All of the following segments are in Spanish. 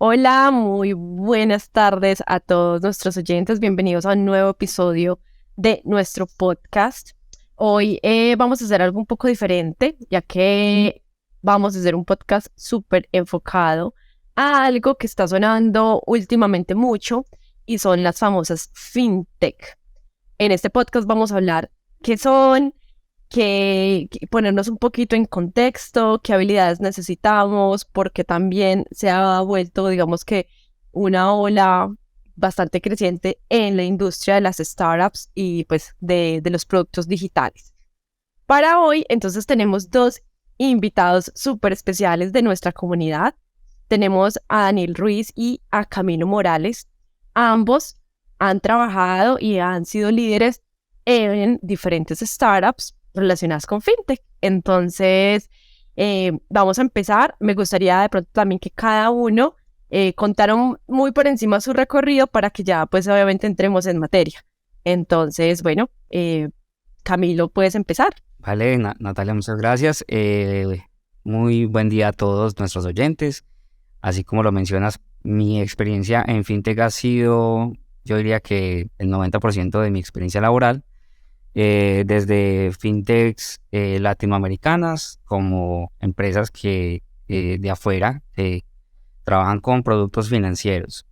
Hola, muy buenas tardes a todos nuestros oyentes. Bienvenidos a un nuevo episodio de nuestro podcast. Hoy vamos a hacer algo un poco diferente, ya que vamos a hacer un podcast súper enfocado a algo que está sonando últimamente mucho y son las famosas fintech. En este podcast vamos a hablar qué son, ponernos un poquito en contexto, qué habilidades necesitamos, porque también se ha vuelto, digamos que, una ola bastante creciente en la industria de las startups y pues de los productos digitales. Para hoy, entonces, tenemos dos invitados súper especiales de nuestra comunidad. Tenemos a Daniel Ruiz y a Camilo Morales. Ambos han trabajado y han sido líderes en diferentes startups relacionadas con fintech. Entonces, vamos a empezar. Me gustaría de pronto también que cada uno contara muy por encima su recorrido para que ya, pues obviamente entremos en materia. Entonces, bueno, Camilo, puedes empezar. Vale, Natalia, muchas gracias. Muy buen día a todos nuestros oyentes. Así como lo mencionas, mi experiencia en fintech ha sido, yo diría que el 90% de mi experiencia laboral, desde fintechs latinoamericanas como empresas que de afuera trabajan con productos financieros.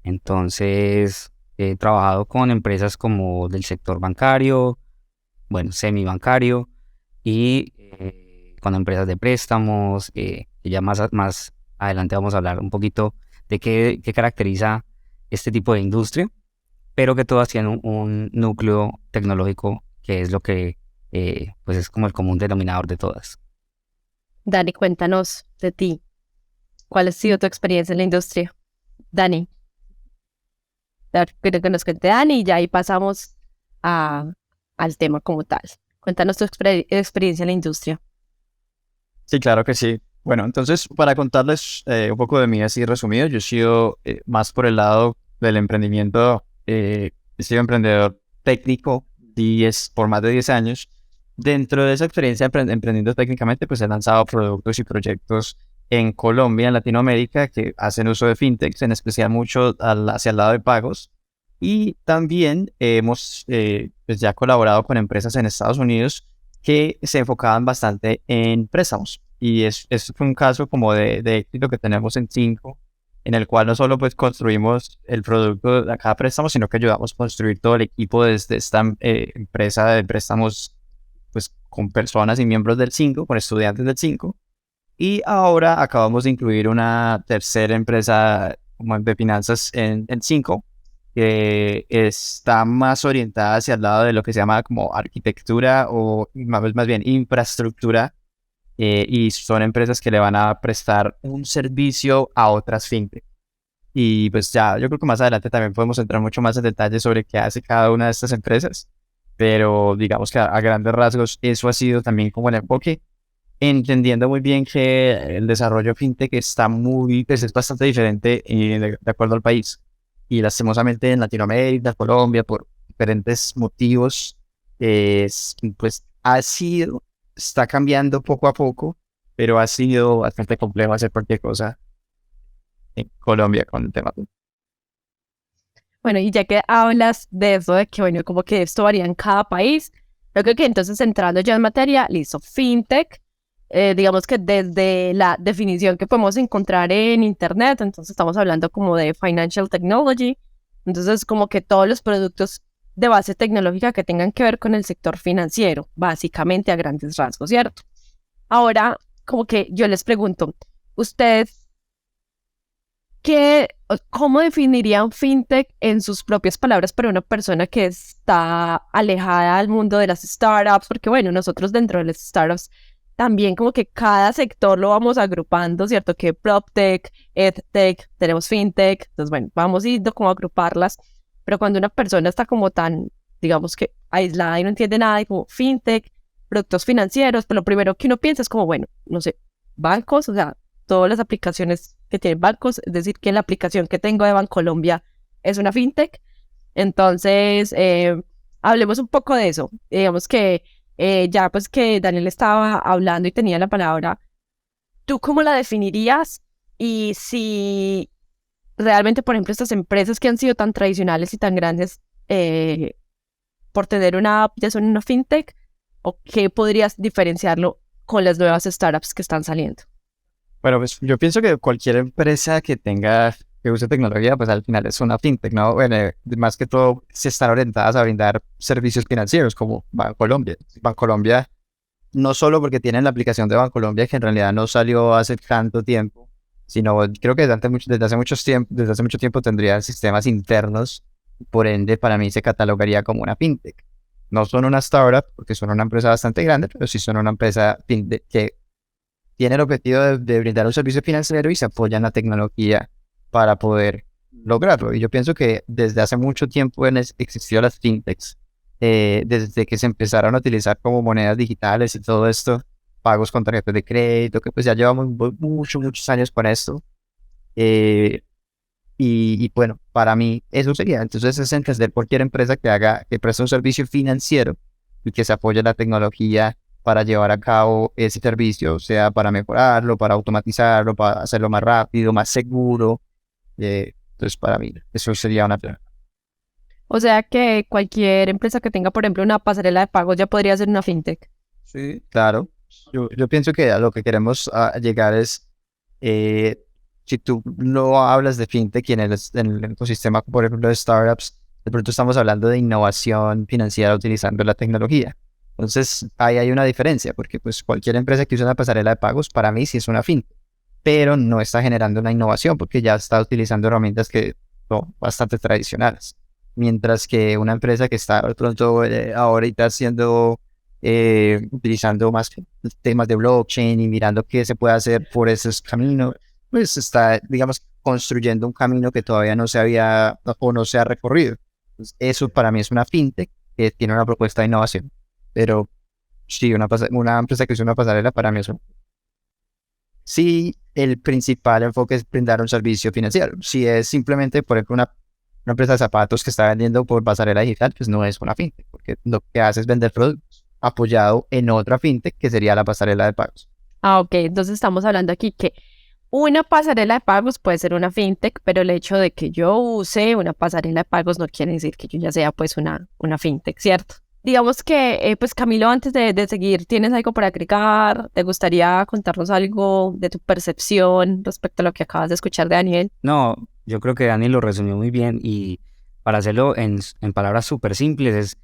Entonces, he trabajado con empresas como del sector bancario, bueno, semibancario y con empresas de préstamos. Y ya más adelante vamos a hablar un poquito de qué caracteriza este tipo de industria, pero que todas tienen un núcleo tecnológico que es lo que pues es como el común denominador de todas. Dani, cuéntanos de ti. ¿Cuál ha sido tu experiencia en la industria? Dani, quiero que nos cuente Dani y ya ahí pasamos a, al tema como tal. Cuéntanos tu experiencia en la industria. Sí, claro que sí. Bueno, entonces, para contarles un poco de mí así resumido, yo he sido más por el lado del emprendimiento. He sido emprendedor técnico por más de 10 años. Dentro de esa experiencia emprendiendo técnicamente, pues he lanzado productos y proyectos en Colombia, en Latinoamérica, que hacen uso de fintechs, en especial mucho hacia el lado de pagos. Y también hemos pues ya colaborado con empresas en Estados Unidos que se enfocaban bastante en préstamos. Y es un caso como de éxito que tenemos en Cinco, en el cual no solo pues construimos el producto de cada préstamo, sino que ayudamos a construir todo el equipo desde esta empresa de préstamos pues con personas y miembros del Cinco, con estudiantes del Cinco. Y ahora acabamos de incluir una tercera empresa como de finanzas en Cinco, que está más orientada hacia el lado de lo que se llama como arquitectura o más bien infraestructura, y son empresas que le van a prestar un servicio a otras fintech. Y pues ya, yo creo que más adelante también podemos entrar mucho más en detalle sobre qué hace cada una de estas empresas, pero digamos que a grandes rasgos eso ha sido también como el enfoque, entendiendo muy bien que el desarrollo fintech pues es bastante diferente de acuerdo al país. Y lastimosamente en Latinoamérica, Colombia, por diferentes motivos, pues está cambiando poco a poco, pero ha sido bastante complejo hacer cualquier cosa en Colombia con el tema. Bueno, y ya que hablas de eso, de que, bueno, como que esto varía en cada país, yo creo que entonces entrando ya en materia, listo, fintech, digamos que desde la definición que podemos encontrar en internet, entonces estamos hablando como de financial technology, entonces como que todos los productos de base tecnológica que tengan que ver con el sector financiero, básicamente a grandes rasgos, ¿cierto? Ahora, como que yo les pregunto, ¿ustedes cómo definirían fintech en sus propias palabras para una persona que está alejada del mundo de las startups? Porque bueno, nosotros dentro de las startups también como que cada sector lo vamos agrupando, ¿cierto? Que PropTech, EdTech, tenemos FinTech, entonces bueno, vamos yendo como a agruparlas, pero cuando una persona está como tan, digamos que aislada y no entiende nada, y como FinTech, productos financieros, pues lo primero que uno piensa es como, bueno, no sé, bancos, o sea, todas las aplicaciones que tienen bancos, es decir, que la aplicación que tengo de Bancolombia es una fintech. Entonces, hablemos un poco de eso. Digamos que ya pues que Daniel estaba hablando y tenía la palabra, ¿tú cómo la definirías? Y si realmente, por ejemplo, estas empresas que han sido tan tradicionales y tan grandes por tener una app ya son una fintech, o qué podrías diferenciarlo con las nuevas startups que están saliendo? Bueno, pues yo pienso que cualquier empresa que use tecnología, pues al final es una fintech, ¿no? Bueno, más que todo se están orientadas a brindar servicios financieros como Bancolombia. Bancolombia, no solo porque tienen la aplicación de Bancolombia, que en realidad no salió hace tanto tiempo, sino creo que desde hace mucho tiempo tendría sistemas internos, por ende para mí se catalogaría como una fintech. No son una startup porque son una empresa bastante grande, pero sí son una empresa fintech que tiene el objetivo de brindar un servicio financiero y se apoya en la tecnología para poder lograrlo. Y yo pienso que desde hace mucho tiempo han existido las fintechs, desde que se empezaron a utilizar como monedas digitales y todo esto, pagos con tarjetas de crédito, que pues ya llevamos muchos años con esto. Eh, y bueno, para mí eso sería. Entonces es entender cualquier empresa que preste un servicio financiero y que se apoye en la tecnología para llevar a cabo ese servicio, sea para mejorarlo, para automatizarlo, para hacerlo más rápido, más seguro. Entonces para mí eso sería una... O sea que cualquier empresa que tenga, por ejemplo, una pasarela de pagos ya podría ser una fintech. Sí, claro. Yo pienso que a lo que queremos llegar es, si tú no hablas de fintech y en el ecosistema, por ejemplo, de startups, de pronto estamos hablando de innovación financiera utilizando la tecnología. Entonces, ahí hay una diferencia, porque pues cualquier empresa que use una pasarela de pagos, para mí sí es una fintech, pero no está generando una innovación porque ya está utilizando herramientas que son bastante tradicionales. Mientras que una empresa que está de pronto ahorita utilizando más temas de blockchain y mirando qué se puede hacer por esos caminos, pues está, digamos, construyendo un camino que todavía no se había o no se ha recorrido. Entonces, eso para mí es una fintech que tiene una propuesta de innovación. Pero sí, una empresa que usa una pasarela para mí es sí, el principal enfoque es brindar un servicio financiero. Si es simplemente, por ejemplo, una empresa de zapatos que está vendiendo por pasarela digital, pues no es una fintech, porque lo que hace es vender productos apoyado en otra fintech que sería la pasarela de pagos. Ah, ok. Entonces estamos hablando aquí que una pasarela de pagos puede ser una fintech, pero el hecho de que yo use una pasarela de pagos no quiere decir que yo ya sea pues una fintech, ¿cierto? Digamos que, pues Camilo, antes de seguir, ¿tienes algo para agregar? ¿Te gustaría contarnos algo de tu percepción respecto a lo que acabas de escuchar de Daniel? No, yo creo que Dani lo resumió muy bien y para hacerlo en palabras súper simples,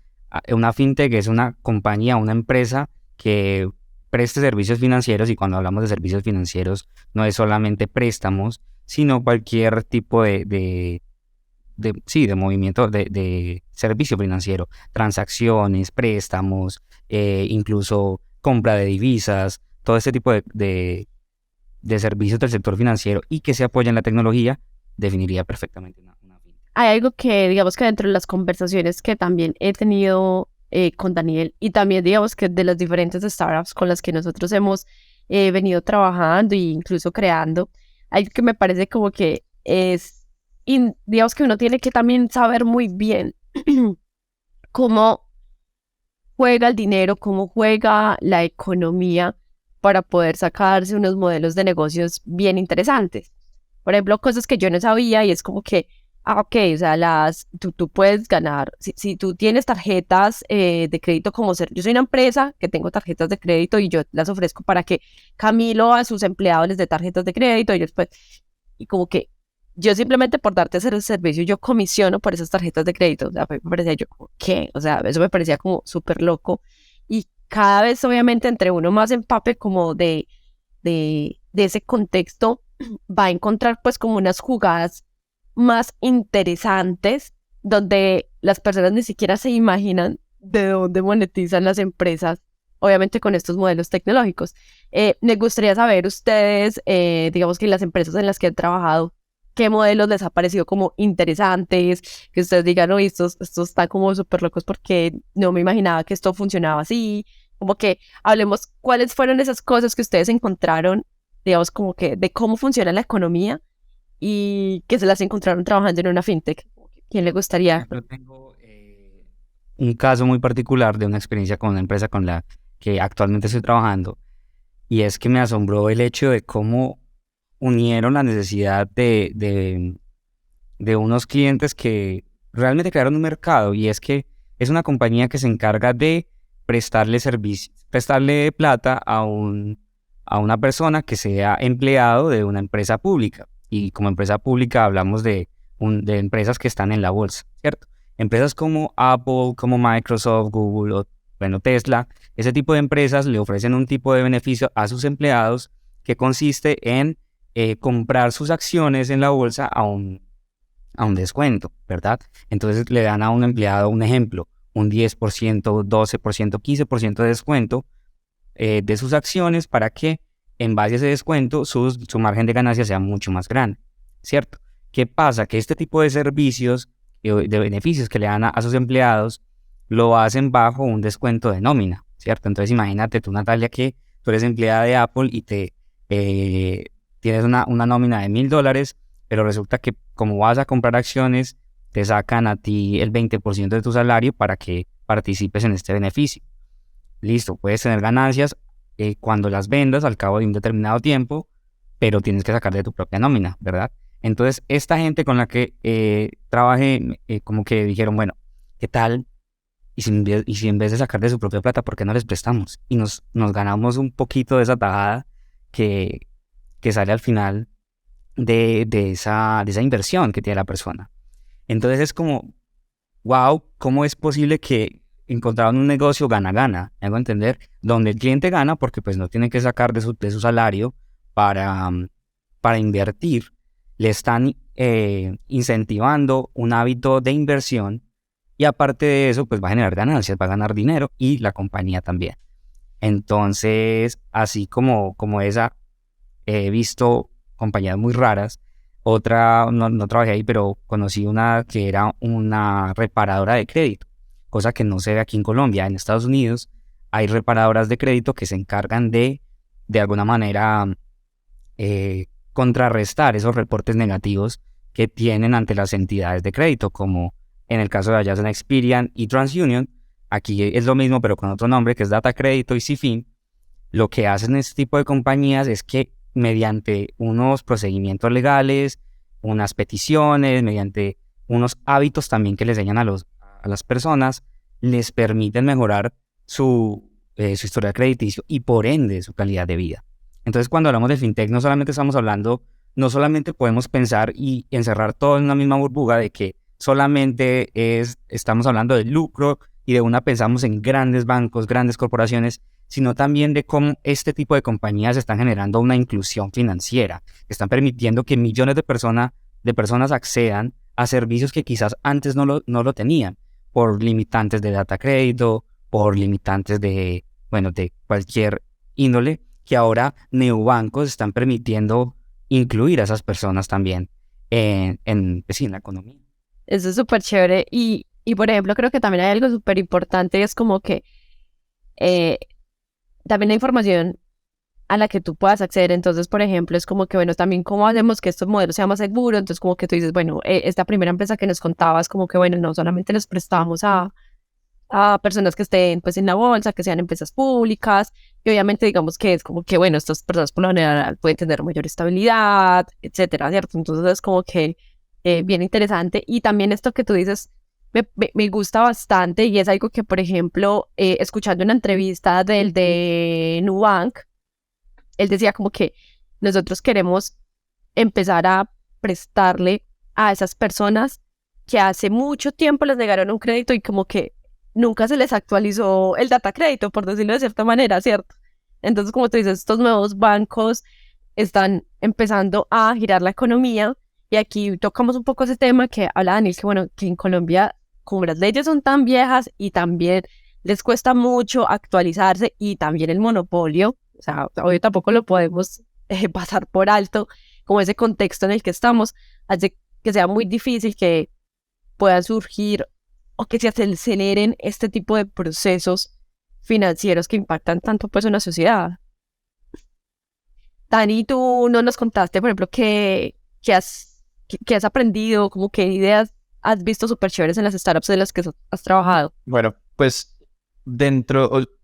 una fintech es una compañía, una empresa que preste servicios financieros, y cuando hablamos de servicios financieros no es solamente préstamos, sino cualquier tipo de movimiento de servicio financiero, transacciones, préstamos, incluso compra de divisas, todo este tipo de servicios del sector financiero y que se apoya en la tecnología, definiría perfectamente una fintech. Hay algo que, digamos que dentro de las conversaciones que también he tenido con Daniel y también, digamos que de las diferentes startups con las que nosotros hemos venido trabajando e incluso creando, algo que me parece como que es, digamos que uno tiene que también saber muy bien cómo juega el dinero, cómo juega la economía para poder sacarse unos modelos de negocios bien interesantes. Por ejemplo, cosas que yo no sabía y es como que, ok, o sea, tú puedes ganar, si tú tienes tarjetas de crédito como ser, yo soy una empresa que tengo tarjetas de crédito y yo las ofrezco para que Camilo a sus empleados les dé tarjetas de crédito y después, y como que yo simplemente por darte ese servicio, yo comisiono por esas tarjetas de crédito. O sea, me parecía yo como, ¿qué? O sea, eso me parecía como súper loco. Y cada vez, obviamente, entre uno más empape como de ese contexto, va a encontrar pues como unas jugadas más interesantes donde las personas ni siquiera se imaginan de dónde monetizan las empresas, obviamente con estos modelos tecnológicos. Me gustaría saber ustedes, digamos que las empresas en las que han trabajado, qué modelos les ha parecido como interesantes, que ustedes digan, oye, estos están como súper locos porque no me imaginaba que esto funcionaba así, como que hablemos cuáles fueron esas cosas que ustedes encontraron, digamos, como que de cómo funciona la economía y que se las encontraron trabajando en una fintech. ¿Quién le gustaría? Yo tengo un caso muy particular de una experiencia con una empresa con la que actualmente estoy trabajando, y es que me asombró el hecho de cómo unieron la necesidad de unos clientes que realmente crearon un mercado, y es que es una compañía que se encarga de prestarle servicios, prestarle plata a una persona que sea empleado de una empresa pública. Y como empresa pública hablamos de empresas que están en la bolsa, ¿cierto? Empresas como Apple, como Microsoft, Google o, bueno, Tesla. Ese tipo de empresas le ofrecen un tipo de beneficio a sus empleados que consiste en comprar sus acciones en la bolsa a un descuento, ¿verdad? Entonces le dan a un empleado un ejemplo, un 10%, 12%, 15% de descuento de sus acciones para que en base a ese descuento su margen de ganancia sea mucho más grande, ¿cierto? ¿Qué pasa? Que este tipo de servicios, de beneficios que le dan a sus empleados, lo hacen bajo un descuento de nómina, ¿cierto? Entonces imagínate tú, Natalia, que tú eres empleada de Apple y tienes una nómina de $1,000, pero resulta que como vas a comprar acciones, te sacan a ti el 20% de tu salario para que participes en este beneficio. Listo, puedes tener ganancias cuando las vendas al cabo de un determinado tiempo, pero tienes que sacar de tu propia nómina, ¿verdad? Entonces, esta gente con la que trabajé, como que dijeron, bueno, ¿qué tal? Y si en vez de sacar de su propia plata, ¿por qué no les prestamos? Y nos ganamos un poquito de esa tajada que sale al final de esa inversión que tiene la persona. Entonces es como, wow, ¿cómo es posible que encontraron un negocio gana-gana? ¿Me hago entender? Donde el cliente gana porque pues no tiene que sacar de su salario para invertir. Le están incentivando un hábito de inversión, y aparte de eso pues va a generar ganancias, va a ganar dinero, y la compañía también. Entonces, así como esa, he visto compañías muy raras. Otra, no trabajé ahí, pero conocí una que era una reparadora de crédito, cosa que no se ve aquí en Colombia. En Estados Unidos hay reparadoras de crédito que se encargan de alguna manera, contrarrestar esos reportes negativos que tienen ante las entidades de crédito, como en el caso de allá son Experian y TransUnion. Aquí es lo mismo, pero con otro nombre, que es Data Crédito y Cifin. Lo que hacen este tipo de compañías es que mediante unos procedimientos legales, unas peticiones, mediante unos hábitos también que les enseñan a las personas, les permiten mejorar su historial crediticio y por ende su calidad de vida. Entonces, cuando hablamos de fintech, no solamente podemos pensar y encerrar todo en una misma burbuja de que solamente estamos hablando de lucro y de una pensamos en grandes bancos, grandes corporaciones, sino también de cómo este tipo de compañías están generando una inclusión financiera, están permitiendo que millones de personas accedan a servicios que quizás antes no lo tenían, por limitantes de data crédito, por limitantes de cualquier índole, que ahora neobancos están permitiendo incluir a esas personas también en la economía. Eso es súper chévere. Y por ejemplo, creo que también hay algo súper importante, y es como que también la información a la que tú puedas acceder. Entonces, por ejemplo, es como que, bueno, también cómo hacemos que estos modelos sean más seguros. Entonces, como que tú dices, bueno, esta primera empresa que nos contabas, como que, bueno, no solamente les prestamos a personas que estén pues en la bolsa, que sean empresas públicas, y obviamente digamos que es como que, bueno, estas personas por lo general pueden tener mayor estabilidad, etcétera, ¿cierto? Entonces es como que bien interesante. Y también esto que tú dices me gusta bastante, y es algo que, por ejemplo, escuchando una entrevista del de Nubank, él decía como que nosotros queremos empezar a prestarle a esas personas que hace mucho tiempo les negaron un crédito y como que nunca se les actualizó el data crédito, por decirlo de cierta manera, ¿cierto? Entonces, como tú dices, estos nuevos bancos están empezando a girar la economía, y aquí tocamos un poco ese tema que habla Daniel, que bueno, que en Colombia, como las leyes son tan viejas y también les cuesta mucho actualizarse, y también el monopolio, o sea, hoy tampoco lo podemos pasar por alto, como ese contexto en el que estamos, hace que sea muy difícil que puedan surgir o que se aceleren este tipo de procesos financieros que impactan tanto pues una sociedad. Dani, tú no nos contaste, por ejemplo, qué has aprendido, como qué ideas has visto súper chéveres en las startups de las que has trabajado. Bueno, pues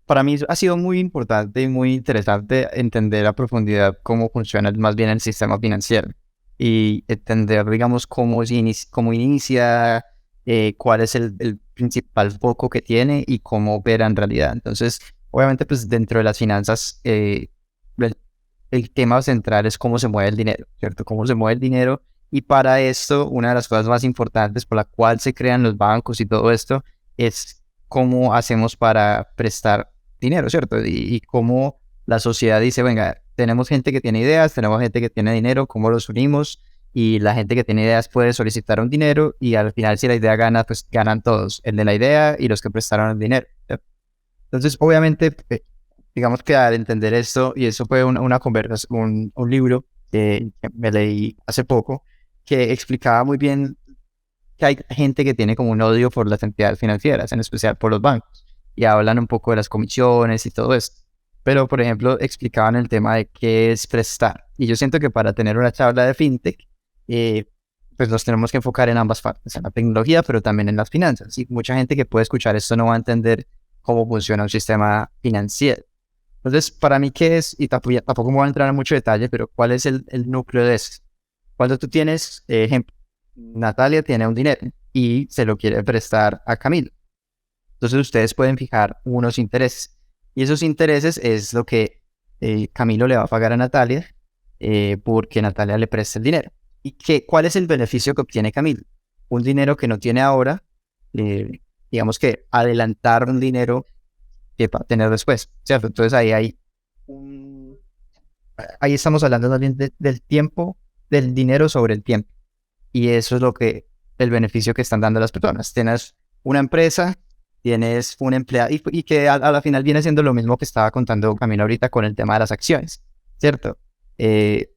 para mí ha sido muy importante y muy interesante entender a profundidad cómo funciona más bien el sistema financiero. y entender, digamos, cómo inicia, cuál es el principal foco que tiene y cómo opera en realidad. Entonces, obviamente, pues dentro de las finanzas, el, el tema central es cómo se mueve el dinero, ¿cierto? Cómo se mueve el dinero. Y para esto, una de las cosas más importantes por la cual se crean los bancos y todo esto es cómo hacemos para prestar dinero, ¿cierto? Y cómo la sociedad dice, venga, tenemos gente que tiene ideas, tenemos gente que tiene dinero, ¿cómo los unimos? Y la gente que tiene ideas puede solicitar un dinero y al final si la idea gana, pues ganan todos, el de la idea y los que prestaron el dinero, ¿cierto? Entonces, obviamente, digamos que al entender esto, y eso fue una conversación, un libro que me leí hace poco, que explicaba muy bien que hay gente que tiene como un odio por las entidades financieras, en especial por los bancos, y hablan un poco de las comisiones y todo esto. Pero, por ejemplo, explicaban el tema de qué es prestar. Y yo siento que para tener una charla de fintech, eh, pues nos tenemos que enfocar en ambas partes, en la tecnología, pero también en las finanzas. Y mucha gente que puede escuchar esto no va a entender cómo funciona un sistema financiero. Entonces, para mí, ¿qué es? Y tampoco me voy a entrar en mucho detalle, pero ¿cuál es el núcleo de eso? Cuando tú tienes, ejemplo, Natalia tiene un dinero y se lo quiere prestar a Camilo. Entonces, ustedes pueden fijar unos intereses. Y esos intereses es lo que Camilo le va a pagar a Natalia porque Natalia le presta el dinero. ¿Y cuál es el beneficio que obtiene Camilo? Un dinero que no tiene ahora, eh, digamos que adelantar un dinero que va a tener después, ¿cierto? Entonces ahí estamos hablando también del tiempo, del dinero sobre el tiempo. Y eso es el beneficio que están dando las personas. Tienes una empresa, tienes un empleado, y que a la final viene siendo lo mismo que estaba contando Camilo ahorita con el tema de las acciones, ¿cierto?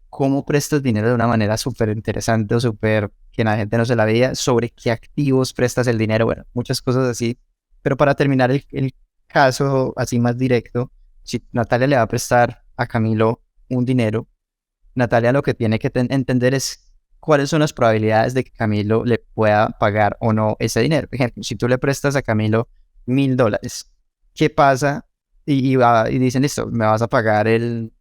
Cómo prestas dinero de una manera súper interesante o súper que la gente no se la veía, sobre qué activos prestas el dinero, bueno, muchas cosas así. Pero para terminar el caso así más directo, si Natalia le va a prestar a Camilo un dinero, Natalia lo que tiene que entender es cuáles son las probabilidades de que Camilo le pueda pagar o no ese dinero. Por ejemplo, si tú le prestas a Camilo $1,000, ¿qué pasa? Y dicen, listo, me vas a pagar el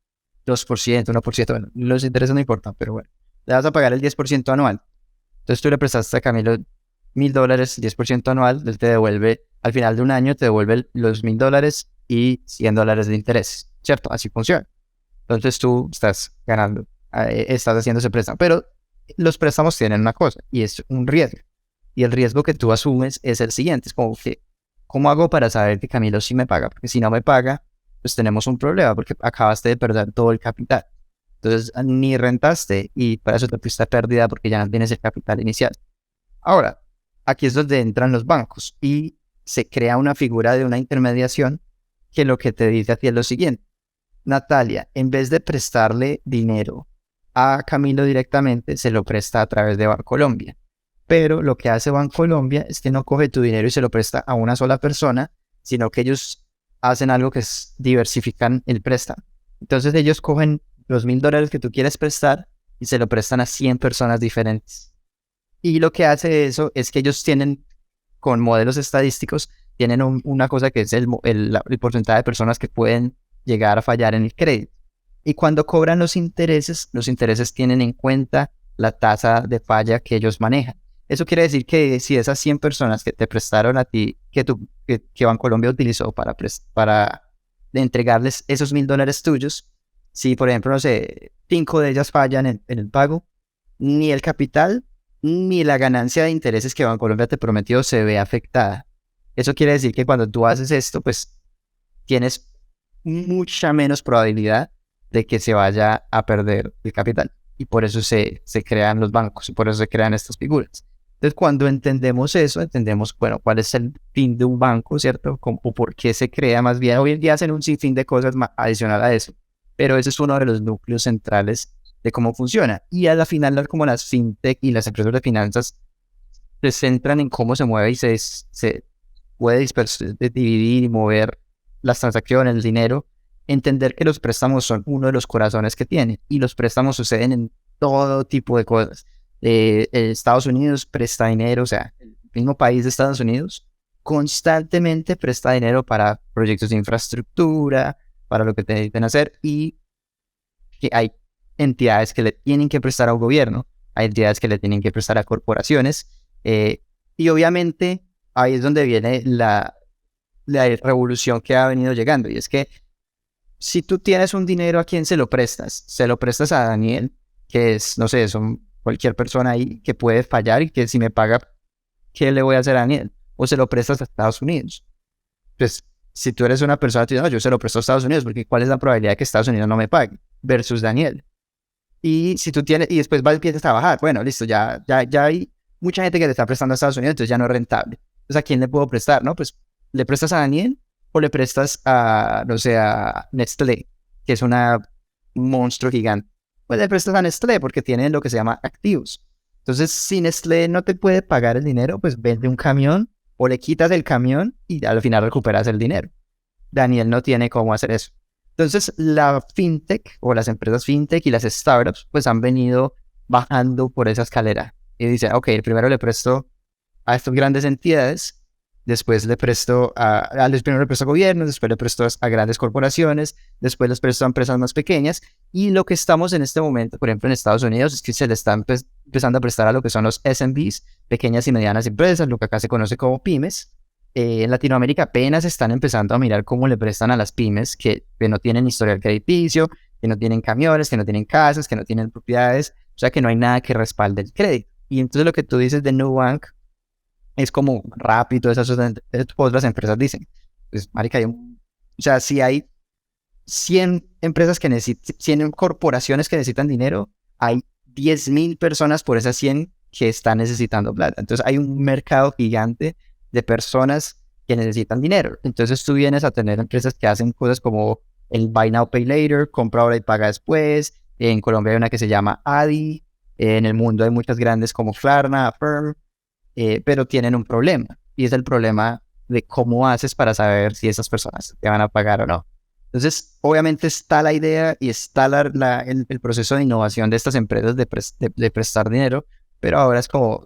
2%, 1%, bueno, los intereses no importan, pero bueno, le vas a pagar el 10% anual. Entonces tú le prestaste a Camilo $1,000, 10% anual, él te devuelve, al final de un año te devuelve los $1,000 y $100 de interés, ¿cierto? Así funciona. Entonces tú estás ganando, estás haciendo ese préstamo. Pero los préstamos tienen una cosa, y es un riesgo. Y el riesgo que tú asumes es el siguiente, es como que, ¿cómo hago para saber que Camilo sí me paga? Porque si no me paga, pues tenemos un problema, porque acabaste de perder todo el capital. Entonces ni rentaste, y para eso te fuiste a pérdida porque ya no tienes el capital inicial. Ahora, aquí es donde entran los bancos, y se crea una figura de una intermediación que lo que te dice a ti es lo siguiente. Natalia, en vez de prestarle dinero a Camilo directamente, se lo presta a través de Bancolombia. Pero lo que hace Bancolombia es que no coge tu dinero y se lo presta a una sola persona, sino que ellos hacen algo que es diversifican el préstamo. Entonces ellos cogen los $1,000 que tú quieres prestar y se lo prestan a 100 personas diferentes. Y lo que hace eso es que ellos tienen, con modelos estadísticos, tienen una cosa que es el porcentaje de personas que pueden llegar a fallar en el crédito. Y cuando cobran los intereses tienen en cuenta la tasa de falla que ellos manejan. Eso quiere decir que si esas 100 personas que te prestaron a ti, que Bancolombia utilizó para entregarles esos $1,000 tuyos, si por ejemplo, no sé, 5 de ellas fallan en el pago, ni el capital ni la ganancia de intereses que Bancolombia te prometió se ve afectada. Eso quiere decir que cuando tú haces esto, pues tienes mucha menos probabilidad de que se vaya a perder el capital. Y por eso se crean los bancos y por eso se crean estas figuras. Entonces, cuando entendemos eso, entendemos, bueno, cuál es el fin de un banco, ¿cierto? O por qué se crea más bien. Hoy en día hacen un sinfín de cosas adicional a eso, pero ese es uno de los núcleos centrales de cómo funciona. Y a la final, como las fintech y las empresas de finanzas se centran en cómo se mueve y se puede dividir y mover las transacciones, el dinero, entender que los préstamos son uno de los corazones que tiene, y los préstamos suceden en todo tipo de cosas. Estados Unidos presta dinero, o sea, el mismo país de Estados Unidos constantemente presta dinero para proyectos de infraestructura, para lo que te necesiten hacer, y que hay entidades que le tienen que prestar a un gobierno, hay entidades que le tienen que prestar a corporaciones, y obviamente ahí es donde viene la revolución que ha venido llegando, y es que si tú tienes un dinero, ¿a quién se lo prestas? Se lo prestas a Daniel, que es, no sé, son cualquier persona ahí que puede fallar y que si me paga, ¿qué le voy a hacer a Daniel? O se lo prestas a Estados Unidos. Pues si tú eres una persona, tú dices, no, yo se lo presto a Estados Unidos, porque ¿cuál es la probabilidad de que Estados Unidos no me pague? Versus Daniel. Y si tú tienes, y después empiezas a trabajar, bueno, listo, ya hay mucha gente que le está prestando a Estados Unidos, entonces ya no es rentable. Entonces, ¿a quién le puedo prestar? No, pues, ¿le prestas a Daniel o le prestas a, no sé, a Nestlé, que es un monstruo gigante? Pues le prestas a Nestlé porque tiene lo que se llama activos. Entonces, si Nestlé no te puede pagar el dinero, pues vende un camión o le quitas el camión y al final recuperas el dinero. Daniel no tiene cómo hacer eso. Entonces, la fintech o las empresas fintech y las startups pues han venido bajando por esa escalera. Y dicen, ok, primero le presto a estas grandes entidades, después le presto primero le presto a gobiernos, después le presto a grandes corporaciones, después les presto a empresas más pequeñas. Y lo que estamos en este momento, por ejemplo, en Estados Unidos, es que se le está empezando a prestar a lo que son los SMBs, pequeñas y medianas empresas, lo que acá se conoce como pymes. En Latinoamérica apenas están empezando a mirar cómo le prestan a las pymes que no tienen historial crediticio, que no tienen camiones, que no tienen casas, que no tienen propiedades, o sea que no hay nada que respalde el crédito. Y entonces lo que tú dices de Nubank es como rápido, esas otras empresas dicen, pues marica, o sea, si hay 100 empresas que necesitan, 100 corporaciones que necesitan dinero, hay 10.000 personas por esas 100 que están necesitando plata. Entonces hay un mercado gigante de personas que necesitan dinero. Entonces tú vienes a tener empresas que hacen cosas como el Buy Now, Pay Later, compra ahora y paga después. En Colombia hay una que se llama Adi. En el mundo hay muchas grandes como Klarna, Affirm, pero tienen un problema. Y es el problema de cómo haces para saber si esas personas te van a pagar o no. Entonces, obviamente está la idea y está el proceso de innovación de estas empresas de prestar dinero, pero ahora es como,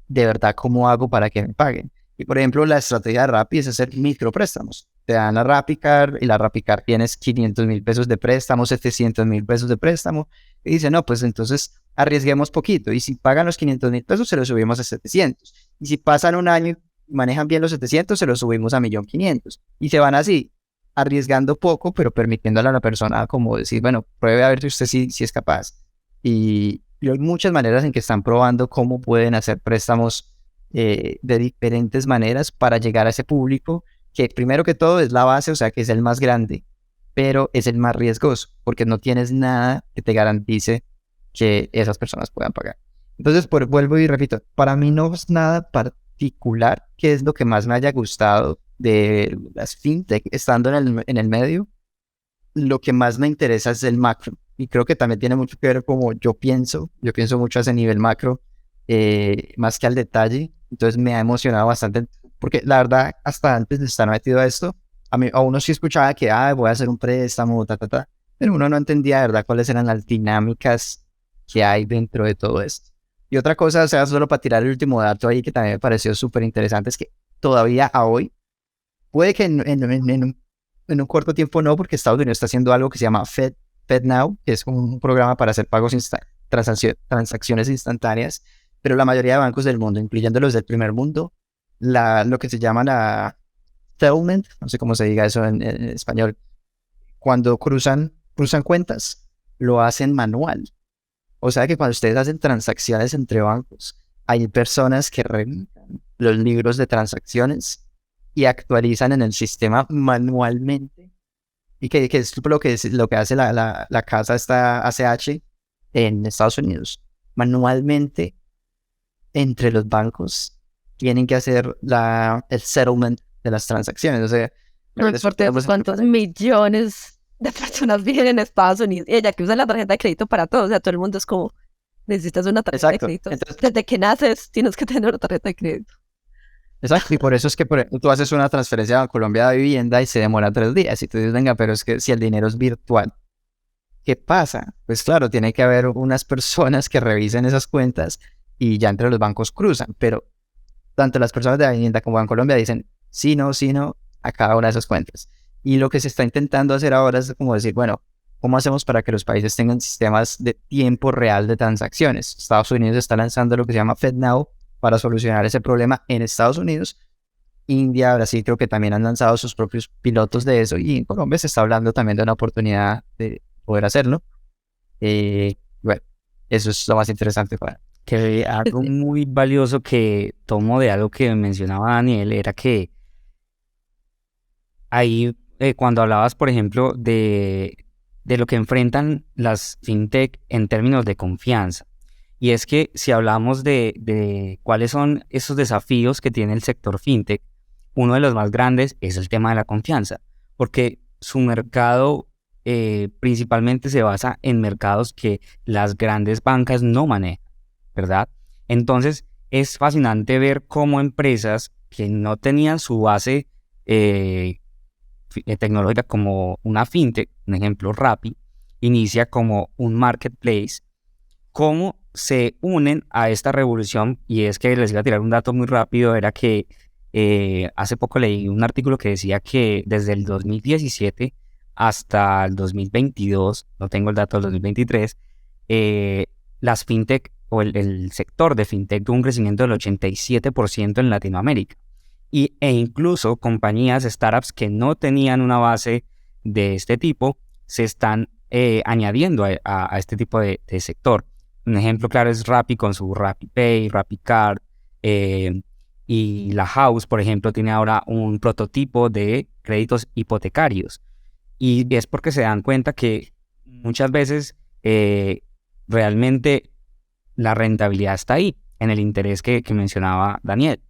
de verdad, ¿cómo hago para que me paguen? Y por ejemplo, la estrategia de Rappi es hacer micropréstamos. Te dan la RappiCard y la RappiCard tienes 500,000 pesos de préstamo, 700,000 pesos de préstamo. Y dice, no, pues entonces arriesguemos poquito. Y si pagan los 500,000 pesos, se los subimos a 700. Y si pasan un año y manejan bien los 700, se los subimos a 1.500.000. Y se van así, arriesgando poco, pero permitiéndole a la persona como decir, bueno, pruebe a ver si usted sí es capaz. Y hay muchas maneras en que están probando cómo pueden hacer préstamos de diferentes maneras para llegar a ese público que primero que todo es la base, o sea que es el más grande, pero es el más riesgoso porque no tienes nada que te garantice que esas personas puedan pagar. Entonces, vuelvo y repito, para mí no es nada particular que es lo que más me haya gustado de las fintech estando en el medio. Lo que más me interesa es el macro y creo que también tiene mucho que ver como yo pienso mucho a ese nivel macro, más que al detalle. Entonces me ha emocionado bastante porque la verdad hasta antes de estar metido a esto a uno sí escuchaba que voy a hacer un préstamo, pero uno no entendía de verdad cuáles eran las dinámicas que hay dentro de todo esto. Y otra cosa, o sea, solo para tirar el último dato ahí que también me pareció súper interesante, es que todavía a hoy puede que en un corto tiempo no, porque Estados Unidos está haciendo algo que se llama FedNow, que es un programa para hacer pagos transacciones instantáneas, pero la mayoría de bancos del mundo, incluyendo los del primer mundo, lo que se llama la settlement, no sé cómo se diga eso en español, cuando cruzan cuentas, lo hacen manual. O sea que cuando ustedes hacen transacciones entre bancos, hay personas que revisan los libros de transacciones y actualizan en el sistema manualmente. Y que es lo que hace la casa esta ACH en Estados Unidos. Manualmente, entre los bancos, tienen que hacer el settlement de las transacciones. O sea, no importa cuántos millones de personas viven en Estados Unidos. Y ella que usa la tarjeta de crédito para todo. O sea, todo el mundo es como, necesitas una tarjeta de crédito. Entonces, desde que naces, tienes que tener una tarjeta de crédito. Exacto, y por eso es que tú haces una transferencia a Colombia de vivienda y se demora 3 días. Y tú dices, venga, pero es que si el dinero es virtual, ¿qué pasa? Pues claro, tiene que haber unas personas que revisen esas cuentas y ya entre los bancos cruzan. Pero tanto las personas de la vivienda como Bancolombia dicen, sí, no, a cada una de esas cuentas. Y lo que se está intentando hacer ahora es como decir, bueno, ¿cómo hacemos para que los países tengan sistemas de tiempo real de transacciones? Estados Unidos está lanzando lo que se llama FedNow para solucionar ese problema en Estados Unidos. India, Brasil creo que también han lanzado sus propios pilotos de eso, y en Colombia se está hablando también de una oportunidad de poder hacerlo. Bueno, eso es lo más interesante para... Que algo muy valioso que tomo de algo que mencionaba Daniel era que ahí, cuando hablabas, por ejemplo, de lo que enfrentan las fintech en términos de confianza, y es que si hablamos de cuáles son esos desafíos que tiene el sector fintech, uno de los más grandes es el tema de la confianza, porque su mercado principalmente se basa en mercados que las grandes bancas no manejan, ¿verdad? Entonces es fascinante ver cómo empresas que no tenían su base tecnológica como una fintech, un ejemplo Rappi, inicia como un marketplace, cómo se unen a esta revolución. Y es que les iba a tirar un dato muy rápido, era que hace poco leí un artículo que decía que desde el 2017 hasta el 2022, no tengo el dato del 2023, las fintech o el sector de fintech tuvo un crecimiento del 87% en Latinoamérica. E incluso compañías, startups que no tenían una base de este tipo, se están añadiendo a este tipo de sector. Un ejemplo claro es Rappi con su RappiPay, RappiCard, y la House, por ejemplo, tiene ahora un prototipo de créditos hipotecarios. Y es porque se dan cuenta que muchas veces realmente la rentabilidad está ahí, en el interés que mencionaba Daniel.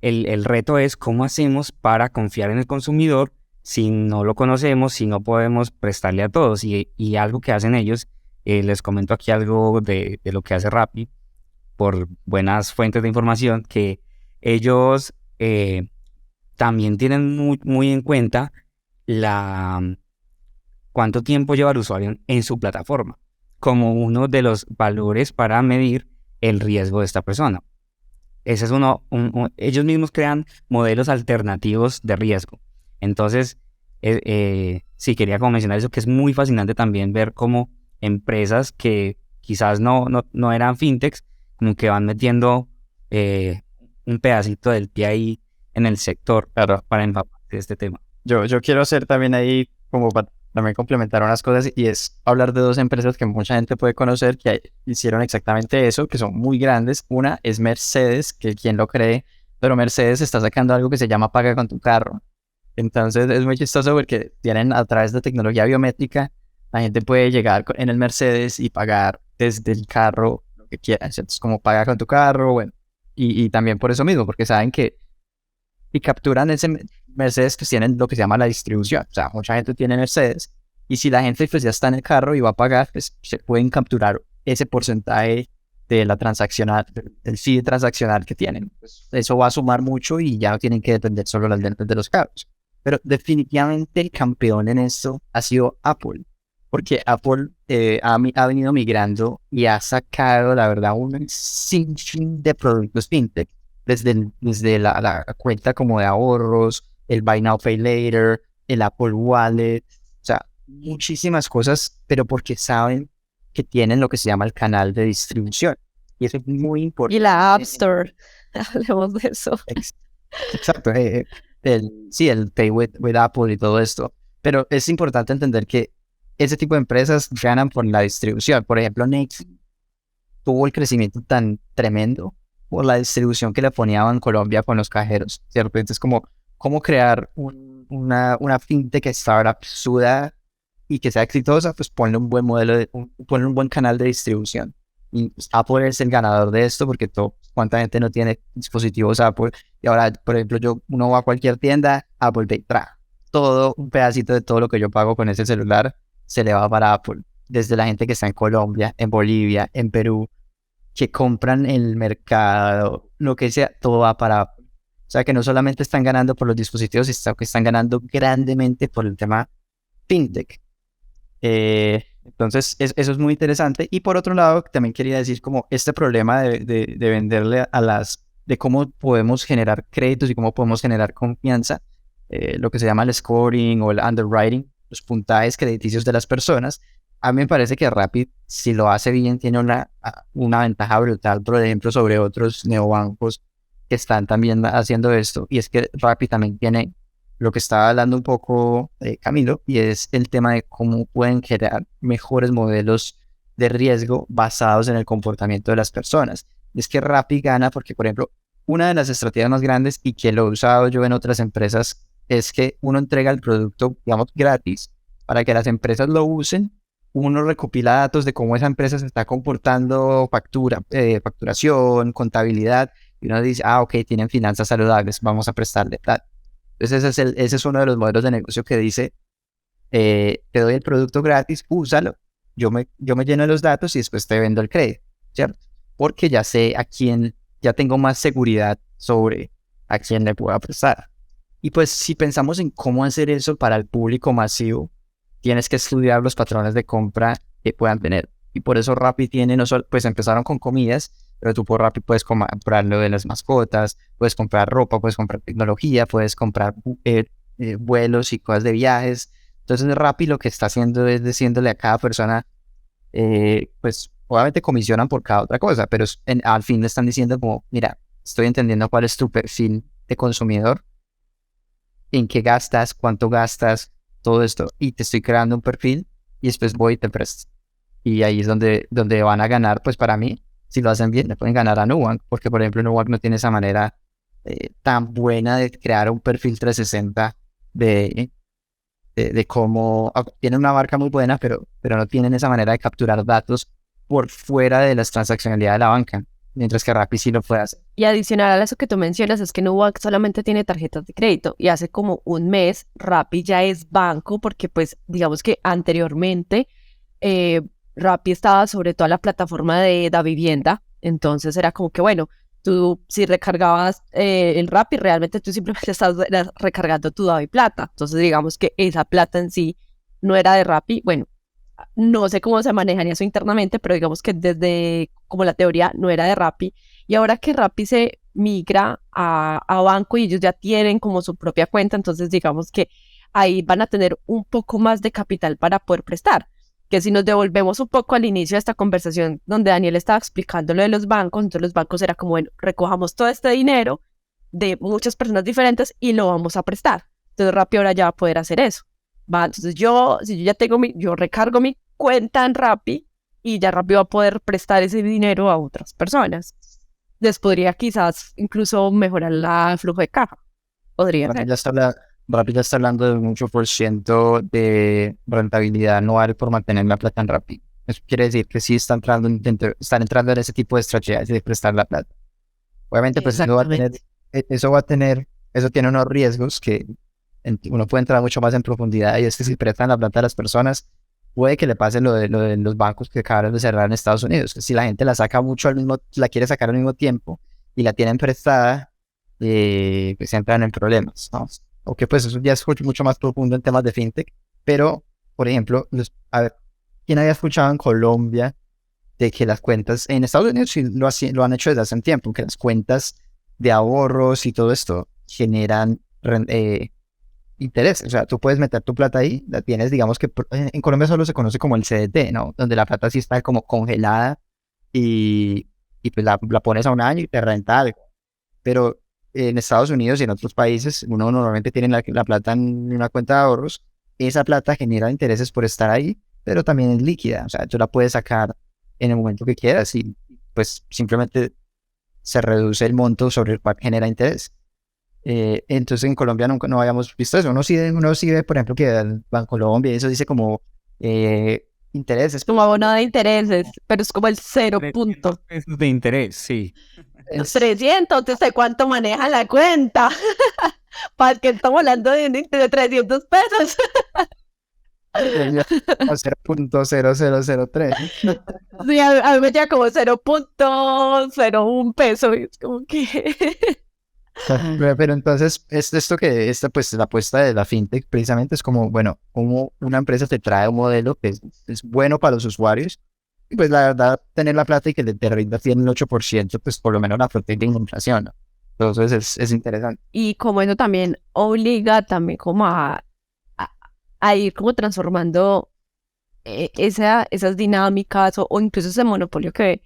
El reto es cómo hacemos para confiar en el consumidor si no lo conocemos, si no podemos prestarle a todos. Y algo que hacen ellos, les comento aquí algo de lo que hace Rappi, por buenas fuentes de información, que ellos también tienen muy en cuenta cuánto tiempo lleva el usuario en su plataforma, como uno de los valores para medir el riesgo de esta persona. Ese es ellos mismos crean modelos alternativos de riesgo. Entonces, sí, quería como mencionar eso, que es muy fascinante también ver cómo empresas que quizás no eran fintechs, como que van metiendo un pedacito del pie ahí en el sector, Claro. para empaparse de este tema. Yo quiero hacer también ahí, como para también complementar unas cosas, y es hablar de dos empresas que mucha gente puede conocer que hicieron exactamente eso, que son muy grandes. Una es Mercedes, que quien lo cree, pero Mercedes está sacando algo que se llama Paga con tu carro. Entonces es muy chistoso porque tienen, a través de tecnología biométrica, la gente puede llegar en el Mercedes y pagar desde el carro lo que quiera. Entonces, como paga con tu carro, bueno, y también por eso mismo, porque saben que y capturan ese Mercedes, pues tienen lo que se llama la distribución. O sea, mucha gente tiene Mercedes, y si la gente pues ya está en el carro y va a pagar, pues se pueden capturar ese porcentaje de la transaccional, del fee transaccional que tienen. Pues eso va a sumar mucho y ya no tienen que depender solo las ventas de los carros. Pero definitivamente el campeón en esto ha sido Apple, porque Apple ha venido migrando y ha sacado, la verdad, un sinfín de productos fintech, desde la cuenta como de ahorros, el Buy Now Pay Later, el Apple Wallet, o sea, muchísimas cosas, pero porque saben que tienen lo que se llama el canal de distribución. Y eso es muy importante. Y la App Store, hablemos de eso. Exacto, sí, el Pay with Apple y todo esto. Pero es importante entender que ese tipo de empresas ganan por la distribución. Por ejemplo, Netflix tuvo el crecimiento tan tremendo por la distribución que le ponían en Colombia con los cajeros, ¿cierto? Entonces, cómo crear una fintech startup suda y que sea exitosa, pues ponle un buen modelo, ponle un buen canal de distribución. Y pues, Apple es el ganador de esto, porque cuánta gente no tiene dispositivos Apple. Y ahora, por ejemplo, uno va a cualquier tienda, Apple Pay trae todo, un pedacito de todo lo que yo pago con ese celular se le va para Apple. Desde la gente que está en Colombia, en Bolivia, en Perú, que compran el mercado, lo que sea, todo va para Apple. O sea que no solamente están ganando por los dispositivos, sino que están ganando grandemente por el tema fintech. Entonces eso es muy interesante. Y por otro lado, también quería decir como este problema de venderle de cómo podemos generar créditos y cómo podemos generar confianza, lo que se llama el scoring o el underwriting, los puntajes crediticios de las personas. A mí me parece que Rappi, si lo hace bien, tiene una ventaja brutal, por ejemplo, sobre otros neobancos que están también haciendo esto. Y es que Rappi también tiene lo que estaba hablando un poco Camilo, y es el tema de cómo pueden crear mejores modelos de riesgo basados en el comportamiento de las personas. Y es que Rappi gana porque, por ejemplo, una de las estrategias más grandes y que lo he usado yo en otras empresas es que uno entrega el producto, digamos, gratis para que las empresas lo usen. Uno recopila datos de cómo esa empresa se está comportando, facturación, contabilidad, y uno dice, ok, tienen finanzas saludables, vamos a prestarle tal. Entonces ese es uno de los modelos de negocio que dice, te doy el producto gratis, úsalo, yo me lleno de los datos y después te vendo el crédito, ¿cierto? Porque ya sé ya tengo más seguridad sobre a quién le puedo prestar. Y pues si pensamos en cómo hacer eso para el público masivo, tienes que estudiar los patrones de compra que puedan tener. Y por eso Rappi tiene, no solo, pues empezaron con comidas, pero tú por Rappi puedes comprar lo de las mascotas, puedes comprar ropa, puedes comprar tecnología, puedes comprar vuelos y cosas de viajes. Entonces Rappi lo que está haciendo es diciéndole a cada persona, pues obviamente comisionan por cada otra cosa, pero al fin le están diciendo como, mira, estoy entendiendo cuál es tu perfil de consumidor, en qué gastas, cuánto gastas, todo esto, y te estoy creando un perfil y después voy y te presto. Y ahí es donde van a ganar, pues para mí, si lo hacen bien, le pueden ganar a Nubank, porque por ejemplo Nubank no tiene esa manera tan buena de crear un perfil 360 de cómo, tiene una marca muy buena, pero no tienen esa manera de capturar datos por fuera de las transaccionalidades de la banca, mientras que Rappi sí lo puede hacer. Y adicional a eso que tú mencionas, es que Nubank solamente tiene tarjetas de crédito, y hace como un mes Rappi ya es banco, porque pues digamos que anteriormente Rappi estaba sobre toda la plataforma de Davivienda, entonces era como que bueno, tú si recargabas el Rappi, realmente tú simplemente estás recargando tu DaviPlata, entonces digamos que esa plata en sí no era de Rappi. Bueno, no sé cómo se manejaría eso internamente, pero digamos que desde como la teoría no era de Rappi. Y ahora que Rappi se migra a banco y ellos ya tienen como su propia cuenta, entonces digamos que ahí van a tener un poco más de capital para poder prestar. Que si nos devolvemos un poco al inicio de esta conversación donde Daniel estaba explicando lo de los bancos, entonces los bancos era como, bueno, recojamos todo este dinero de muchas personas diferentes y lo vamos a prestar. Entonces Rappi ahora ya va a poder hacer eso. Va, entonces si yo ya tengo yo recargo mi cuenta en Rappi y ya Rappi va a poder prestar ese dinero a otras personas. Les podría quizás incluso mejorar el flujo de caja. Podría ser. Rappi ya está hablando de un 8% de rentabilidad anual por mantener la plata en Rappi. Eso quiere decir que sí están entrando en ese tipo de estrategias de prestar la plata. Obviamente, pues eso tiene unos riesgos que uno puede entrar mucho más en profundidad, y es que si prestan la plata a las personas, puede que le pase lo de los bancos que acabaron de cerrar en Estados Unidos, que si la gente la quiere sacar al mismo tiempo y la tienen prestada, pues entran en problemas, ¿no? O que pues eso ya es mucho más profundo en temas de fintech, pero, por ejemplo, a ver, ¿quién había escuchado en Colombia de que las cuentas, en Estados Unidos sí lo han hecho desde hace un tiempo, que las cuentas de ahorros y todo esto generan interés? O sea, tú puedes meter tu plata ahí, la tienes, digamos que en Colombia solo se conoce como el CDT, ¿no? Donde la plata sí está como congelada y pues la pones a un año y te renta algo. Pero en Estados Unidos y en otros países, uno normalmente tiene la plata en una cuenta de ahorros. Esa plata genera intereses por estar ahí, pero también es líquida. O sea, tú la puedes sacar en el momento que quieras y pues simplemente se reduce el monto sobre el cual genera interés. Entonces en Colombia nunca no habíamos visto eso. Uno sí ve, por ejemplo, que el Bancolombia, eso dice como intereses. Como abono de intereses, pero es como el 0 punto. Pesos de interés, sí. 300, ¿usted cuánto maneja la cuenta? ¿Para qué estamos hablando de 300 pesos? 0.0003. Sí, a mí me llega como 0.01 peso. Y es como que... Pero entonces, pues la apuesta de la fintech precisamente es como, bueno, como una empresa te trae un modelo que es bueno para los usuarios, y pues la verdad, tener la plata y que te rinda el 8%, pues por lo menos la protege de la inflación, ¿no? Entonces es interesante. Y como eso también obliga también como a a ir como transformando esas dinámicas o incluso ese monopolio que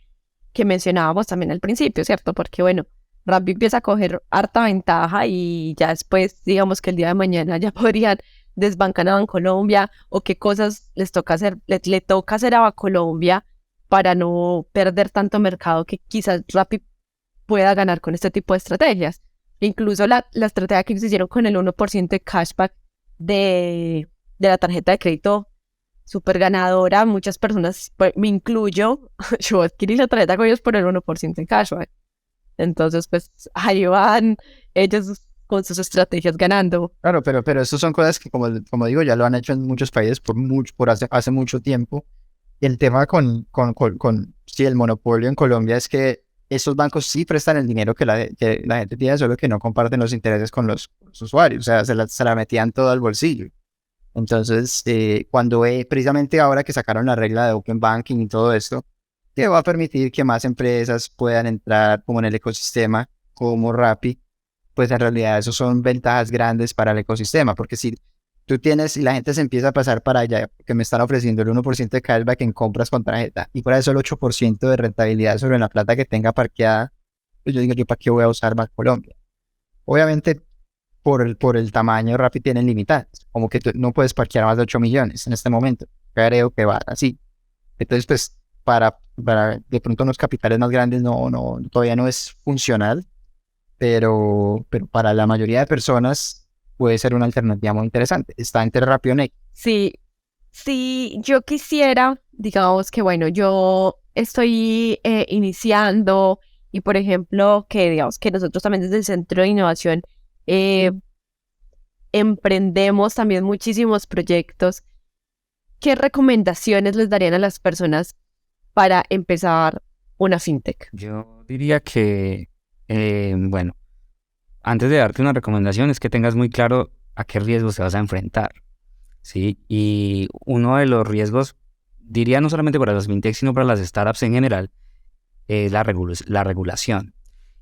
mencionábamos también al principio, ¿cierto? Porque bueno, Rappi empieza a coger harta ventaja y ya después, digamos que el día de mañana ya podrían desbancar a Bancolombia o qué cosas les toca hacer, le toca hacer a Bancolombia para no perder tanto mercado que quizás Rappi pueda ganar con este tipo de estrategias. Incluso la estrategia que ellos hicieron con el 1% de cashback de la tarjeta de crédito, súper ganadora. Muchas personas, pues, me incluyo, yo adquirí la tarjeta con ellos por el 1% de cashback. Entonces, pues ahí van ellos con sus estrategias ganando. Claro, pero estas son cosas que, como digo, ya lo han hecho en muchos países por hace mucho tiempo. Y el tema sí, el monopolio en Colombia es que esos bancos sí prestan el dinero que la gente tiene, solo que no comparten los intereses con los usuarios, o sea, se la metían todo al bolsillo. Entonces, cuando precisamente ahora que sacaron la regla de Open Banking y todo esto, que va a permitir que más empresas puedan entrar como en el ecosistema, como Rappi, pues en realidad eso son ventajas grandes para el ecosistema, porque si tú tienes y la gente se empieza a pasar para allá, que me están ofreciendo el 1% de cashback en compras con tarjeta y por eso el 8% de rentabilidad sobre la plata que tenga parqueada, pues yo digo, ¿yo para qué voy a usar Bancolombia? Obviamente, por el tamaño, Rappi tiene limitantes, como que tú no puedes parquear más de 8 millones en este momento, creo que va así. Entonces, pues, para de pronto los capitales más grandes todavía no es funcional, pero para la mayoría de personas puede ser una alternativa muy interesante. Está entre Rappi o Nequi. Sí, sí, yo quisiera, digamos que bueno, yo estoy iniciando y por ejemplo que digamos que nosotros también desde el Centro de Innovación emprendemos también muchísimos proyectos. ¿Qué recomendaciones les darían a las personas para empezar una fintech? Yo diría que, bueno, antes de darte una recomendación es que tengas muy claro a qué riesgos te vas a enfrentar, ¿sí? Y uno de los riesgos, diría no solamente para las fintechs, sino para las startups en general, es la regulación.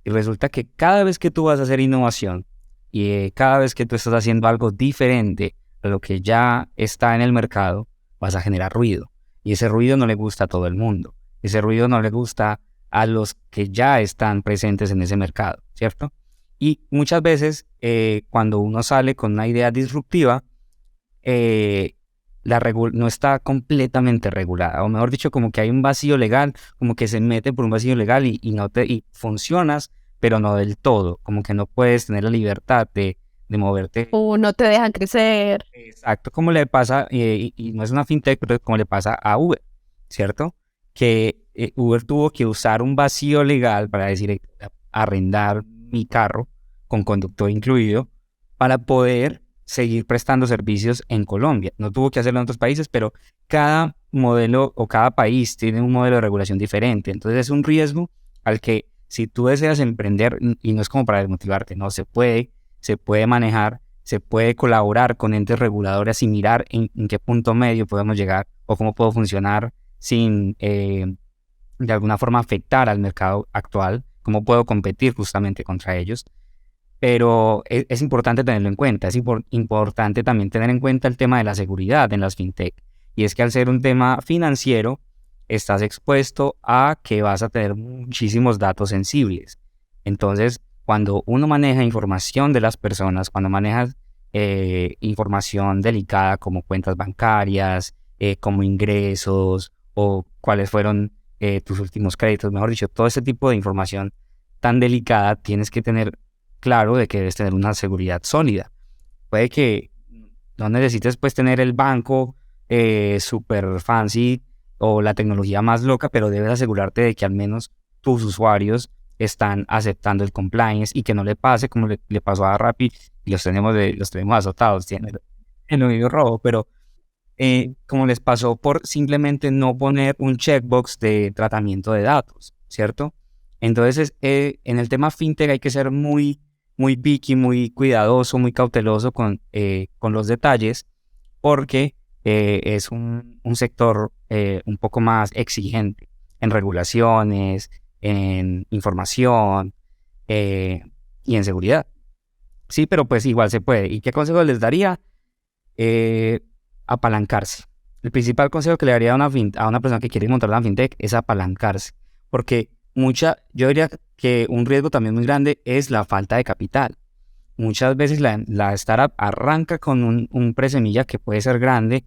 Y resulta que cada vez que tú vas a hacer innovación y cada vez que tú estás haciendo algo diferente a lo que ya está en el mercado, vas a generar ruido. Y ese ruido no le gusta a todo el mundo. Ese ruido no le gusta a los que ya están presentes en ese mercado, ¿cierto? Y muchas veces cuando uno sale con una idea disruptiva, no está completamente regulada, o mejor dicho, como que hay un vacío legal, como que se mete por un vacío legal y funcionas, pero no del todo, como que no puedes tener la libertad de moverte. O no te dejan crecer. Exacto, como le pasa, y no es una fintech, pero como le pasa a Uber, ¿cierto? Que Uber tuvo que usar un vacío legal para decir, arrendar mi carro con conductor incluido para poder seguir prestando servicios en Colombia. No tuvo que hacerlo en otros países, pero cada modelo o cada país tiene un modelo de regulación diferente. Entonces es un riesgo al que si tú deseas emprender, y no es como para desmotivarte, no, se puede manejar, se puede colaborar con entes reguladores y mirar en qué punto medio podemos llegar o cómo puedo funcionar sin de alguna forma afectar al mercado actual, cómo puedo competir justamente contra ellos. Pero es importante tenerlo en cuenta, es importante también tener en cuenta el tema de la seguridad en las fintech. Y es que al ser un tema financiero, estás expuesto a que vas a tener muchísimos datos sensibles. Entonces, cuando uno maneja información de las personas, cuando manejas información delicada como cuentas bancarias, como ingresos o cuáles fueron tus últimos créditos, mejor dicho, todo ese tipo de información tan delicada, tienes que tener claro de que debes tener una seguridad sólida. Puede que no necesites pues tener el banco super fancy o la tecnología más loca, pero debes asegurarte de que al menos tus usuarios están aceptando el compliance y que no le pase como le pasó a Rappi y los tenemos azotados, tienen el oído rojo, pero como les pasó por simplemente no poner un checkbox de tratamiento de datos, ¿cierto? Entonces, en el tema fintech hay que ser muy picky, muy cuidadoso, muy cauteloso con los detalles, porque es un sector un poco más exigente en regulaciones, en información y en seguridad. Sí, pero pues igual se puede. ¿Y qué consejo les daría? apalancarse. El principal consejo que le daría a una persona que quiere montar una fintech es apalancarse, porque yo diría que un riesgo también muy grande es la falta de capital. Muchas veces la startup arranca con un presemilla que puede ser grande,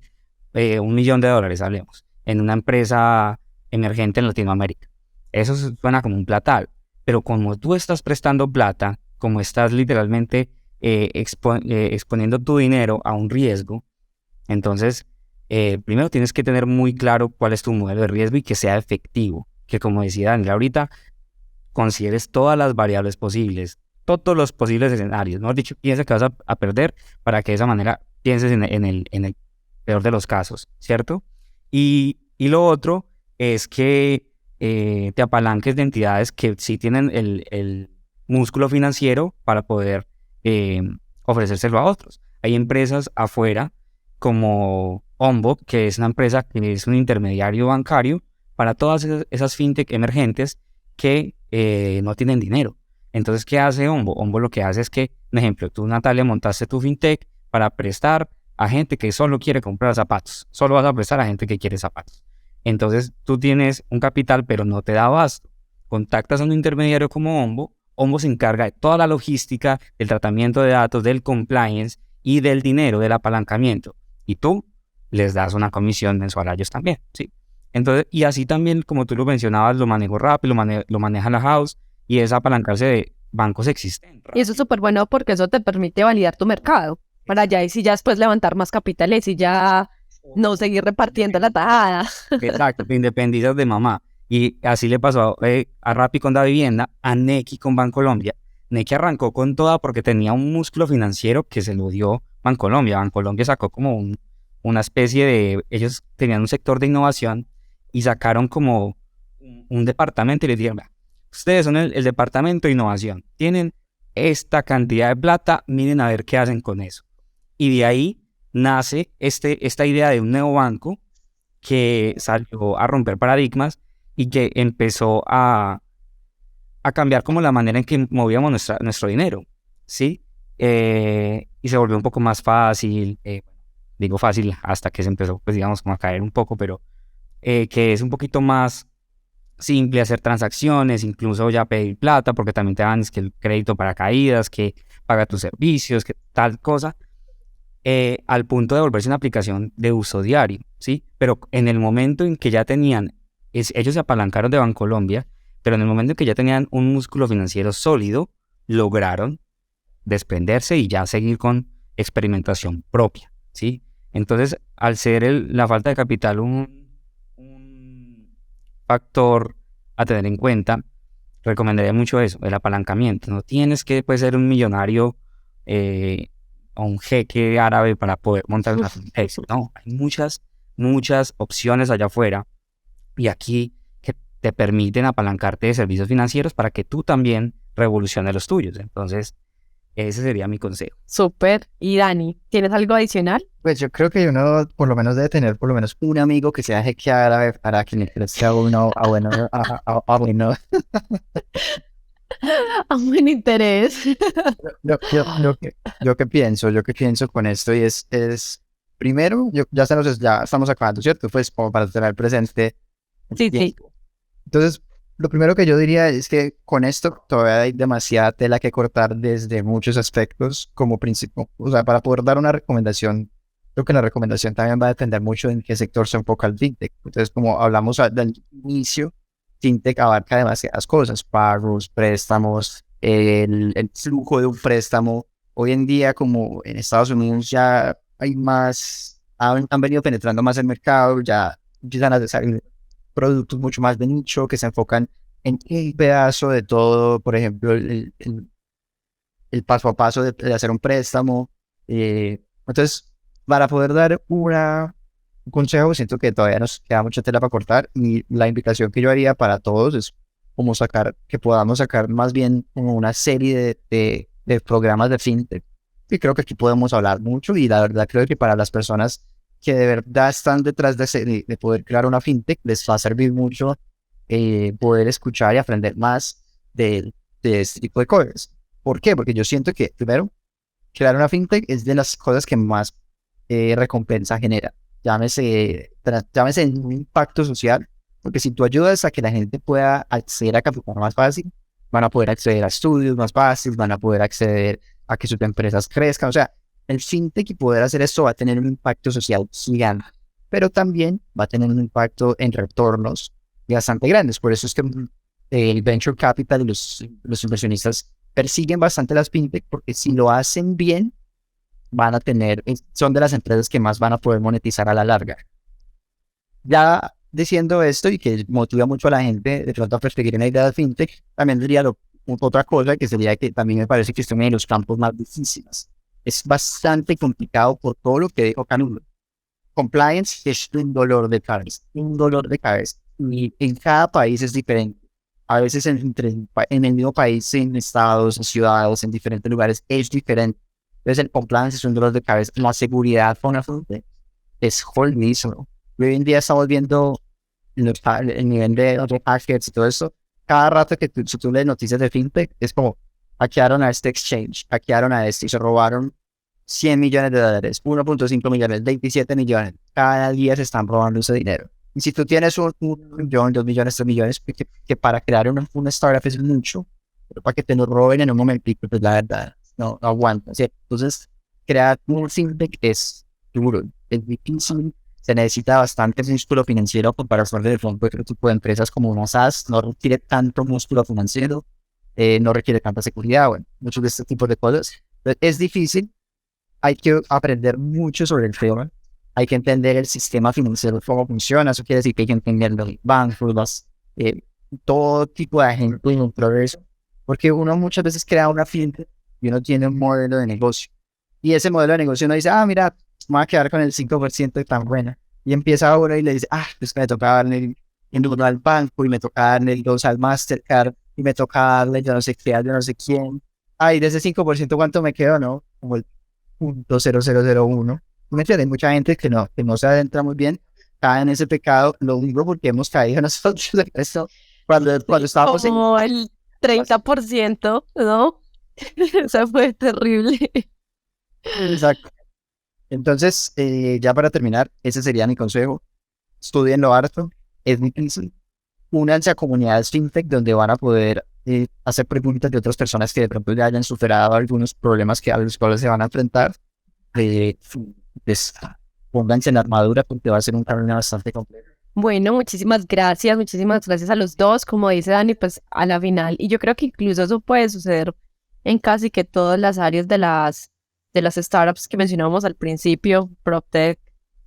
$1 millón, hablemos, en una empresa emergente en Latinoamérica. Eso suena como un platal, pero como tú estás prestando plata, como estás literalmente exponiendo tu dinero a un riesgo, entonces primero tienes que tener muy claro cuál es tu modelo de riesgo y que sea efectivo, que como decía Daniel ahorita, consideres todas las variables posibles, todos los posibles escenarios, mejor dicho, piensa que vas a perder para que de esa manera pienses en el peor de los casos, ¿cierto? Y lo otro es que te apalanques de entidades que sí tienen el músculo financiero para poder ofrecérselo a otros. Hay empresas afuera como Ombo, que es una empresa que es un intermediario bancario para todas esas fintech emergentes que no tienen dinero. Entonces, ¿qué hace Ombo? Ombo lo que hace es que, por ejemplo, tú, Natalia, montaste tu fintech para prestar a gente que solo quiere comprar zapatos. Solo vas a prestar a gente que quiere zapatos. Entonces, tú tienes un capital, pero no te da abasto. Contactas a un intermediario como Ombo. Ombo se encarga de toda la logística, del tratamiento de datos, del compliance y del dinero, del apalancamiento. Y tú les das una comisión mensual a ellos también, ¿sí? Entonces, y así también, como tú lo mencionabas, lo manejo rápido, lo maneja la house y es apalancarse de bancos existentes. Y eso es súper bueno porque eso te permite validar tu mercado para ya y si ya después levantar más capitales y ya no seguir repartiendo la tajada. Exacto, te independizas de mamá. Y así le pasó a Rappi con Davivienda, a Nequi con Bancolombia. Nequi arrancó con toda porque tenía un músculo financiero que se lo dio Bancolombia. Bancolombia sacó como una especie de... Ellos tenían un sector de innovación y sacaron como un departamento y les dijeron, ustedes son el departamento de innovación, tienen esta cantidad de plata, miren a ver qué hacen con eso. Y de ahí nace esta idea de un nuevo banco que salió a romper paradigmas y que empezó a cambiar como la manera en que movíamos nuestro dinero, ¿sí? Y se volvió un poco más fácil, digo fácil hasta que se empezó, pues digamos, como a caer un poco, pero que es un poquito más simple hacer transacciones, incluso ya pedir plata, porque también te dan es que el crédito para caídas, que paga tus servicios, que tal cosa, al punto de volverse una aplicación de uso diario, ¿sí? Pero en el momento en que ya tenían, ellos se apalancaron de Bancolombia, pero en el momento en que ya tenían un músculo financiero sólido, lograron desprenderse y ya seguir con experimentación propia, ¿sí? Entonces, al ser la falta de capital un factor a tener en cuenta, recomendaría mucho eso, el apalancamiento. No tienes que pues, ser un millonario o un jeque árabe para poder montar una fintech. No, hay muchas opciones allá afuera y aquí que te permiten apalancarte de servicios financieros para que tú también revoluciones los tuyos. Entonces, ese sería mi consejo. Súper. Y Dani, ¿tienes algo adicional? Pues yo creo que uno por lo menos debe tener por lo menos un amigo que sea jeque árabe para que le crezca uno bueno. A buen interés. Yo que pienso con esto y es primero, ya estamos acabando, ¿cierto? Pues como para tener presente el Sí. tiempo. Entonces, lo primero que yo diría es que con esto todavía hay demasiada tela que cortar desde muchos aspectos como principio. O sea, para poder dar una recomendación, creo que la recomendación también va a depender mucho en qué sector se enfoca el fintech. Entonces, como hablamos del inicio, fintech abarca demasiadas cosas, pagos, préstamos, el flujo de un préstamo. Hoy en día, como en Estados Unidos ya hay más, han venido penetrando más el mercado, ya empiezan a salir productos mucho más de nicho que se enfocan en un pedazo de todo, por ejemplo, el paso a paso de hacer un préstamo. Entonces, para poder dar un consejo, siento que todavía nos queda mucha tela para cortar y la invitación que yo haría para todos es como que podamos sacar más bien como una serie de programas de fintech. Y creo que aquí podemos hablar mucho y la verdad creo que para las personas que de verdad están detrás de poder crear una fintech, les va a servir mucho poder escuchar y aprender más de este tipo de cosas. ¿Por qué? Porque yo siento que, primero, crear una fintech es de las cosas que más recompensa genera. Llámese un impacto social, porque si tú ayudas a que la gente pueda acceder a capital más fácil, van a poder acceder a estudios más fáciles, van a poder acceder a que sus empresas crezcan. O sea, el fintech y poder hacer esto va a tener un impacto social gigante, pero también va a tener un impacto en retornos bastante grandes. Por eso es que el venture capital y los inversionistas persiguen bastante las fintech, porque si lo hacen bien, son de las empresas que más van a poder monetizar a la larga. Ya diciendo esto y que motiva mucho a la gente de pronto a perseguir una idea de fintech, también diría otra cosa que sería que también me parece que esto es uno de los campos más difíciles. Es bastante complicado por todo lo que dijo Canudo. Compliance es un dolor de cabeza, y en cada país es diferente. A veces en el mismo país, en estados, en ciudades, en diferentes lugares, es diferente. Entonces el compliance es un dolor de cabeza. La seguridad con la fintech es jodidísimo. Hoy en día estamos viendo el nivel de hackers y todo eso. Cada rato que si tú lees noticias de fintech, es como, hackearon a este exchange, hackearon a este y se robaron $100 millones, 1.5 millones, 27 millones. Cada día se están robando ese dinero. Y si tú tienes un millón, 2 millones, 3 millones, que para crear una startup es mucho, pero para que te lo roben en un momentito, pues la verdad, no aguanta, ¿sí? Entonces, crear un fintech es duro, es difícil, se necesita bastante músculo financiero comparación de otro tipo de empresas como una SaaS, no requiere tanto músculo financiero, no requiere tanta seguridad, bueno, muchos de este tipo de cosas. Entonces, es difícil, hay que aprender mucho sobre el tema, hay que entender el sistema financiero, cómo funciona, eso quiere decir que hay que entender los bancos, todo tipo de agentes dentro de eso, porque uno muchas veces crea una fintech y uno tiene un modelo de negocio, y ese modelo de negocio uno dice, mira, me voy a quedar con el 5% tan buena, y empieza ahora y le dice, pues me toca darle el 1 al banco, y me toca darle el 2 al Mastercard, y me toca darle yo no sé qué, yo no sé quién, y de ese 5% ¿cuánto me quedo? No, como el 0.0001. ¿Me entiendes? Hay mucha gente que no se adentra muy bien, cae en ese pecado, lo digo porque hemos caído nosotros en esto, cuando estábamos como el 30%, ¿no? Eso fue terrible. Exacto. Entonces, ya para terminar, ese sería mi consejo. Estudienlo harto, es difícil. Únanse a comunidades fintech donde van a poder hacer preguntas de otras personas que de pronto ya hayan superado algunos problemas a los cuales se van a enfrentar. Pues, pónganse en la armadura porque va a ser un camino bastante complejo. Bueno, muchísimas gracias a los dos, como dice Dani, pues a la final, y yo creo que incluso eso puede suceder en casi que todas las áreas de las startups que mencionábamos al principio, PropTech,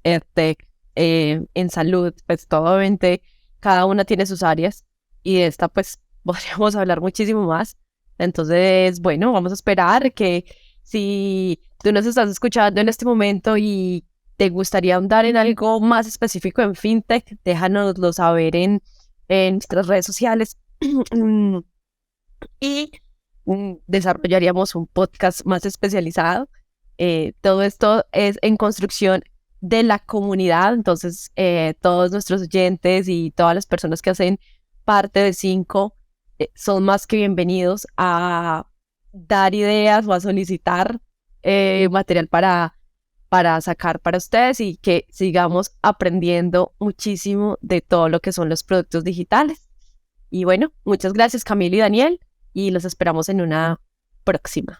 EdTech, en salud, pues todo obviamente, cada una tiene sus áreas, y de esta pues podríamos hablar muchísimo más. Entonces, bueno, vamos a esperar que si tú nos estás escuchando en este momento y te gustaría ahondar en algo más específico en fintech, déjanoslo saber en nuestras redes sociales y desarrollaríamos un podcast más especializado. Todo esto es en construcción de la comunidad, entonces todos nuestros oyentes y todas las personas que hacen parte de Cinco son más que bienvenidos a dar ideas o a solicitar material para sacar para ustedes y que sigamos aprendiendo muchísimo de todo lo que son los productos digitales. Y bueno, muchas gracias Camilo y Daniel y los esperamos en una próxima.